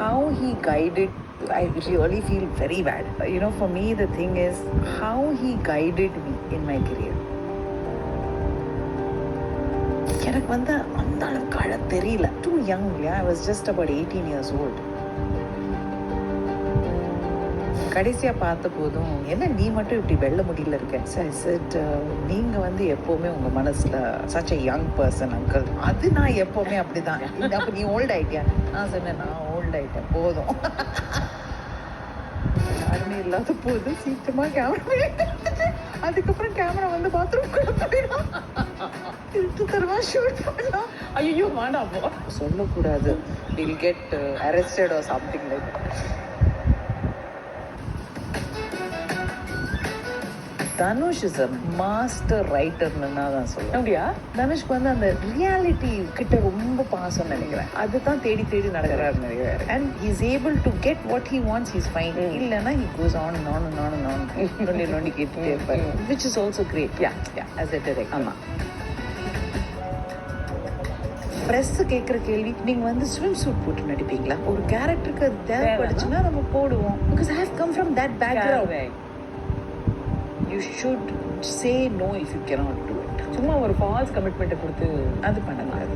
how he guided, I really feel very bad. For me, the thing is how he guided me in my career. எனக்கு அந்த அளவுக்கு அழ தெரியல. Too young, yeah. I was just about 18 years old. கடைசியா பார்த்த போதும் என்ன நீ மட்டும் இப்படி வெள்ள முடியல இருக்க. I said, நீங்க எப்பவுமே உங்க மனசுல such a young person uncle. அது நான் எப்பவுமே அப்படிதான். அப்ப நீ ஓல்ட் ஆயிட்டியா? நான் சொன்னேன், நான் ஓல்ட் ஆயிட்டேன், போதும். யாருமே இல்லாத போது சீக்கிரமா கேமரா அதுக்கப்புறம் கேமரா பாத்ரூம் போயிடும். திருட்டுத்தரமா ஷூட் பண்ணலாம். ஐயோ வேண்டாம், சொல்லக்கூடாது. We'll get arrested or something like that. Dhanush is a master ரைட்டர்னு தான் சொல்லுவேன். அப்படியா? தனுஷ்க்கு அந்த ரியாலிட்டி கிட்ட ரொம்ப பாசம் நினைக்கிறேன். அதுதான் தேடி தேடி நடக்கிறாரு நினைக்கிறேன். And he's able to get what he wants. He's fine. இல்லைன்னா he goes on and on and on and on நோண்டி கேட்டுட்டே இருப்பாரு. Which is also great. as a director. ஆமா. ப்ரெஸ் கேட்குற கேள்வி, நீங்க ஸ்விம் சூட் போட்டு நடிப்பீங்களா? ஒரு கேரக்டருக்கு அது தேவைப்படுச்சுன்னா நம்ம போடுவோம். Because I have come from that background. You should say no if you cannot do it. சும்மா ஒரு ஃபால்ஸ் கமிட்மெண்ட் கொடுத்து அது பண்ணக்கூடாது.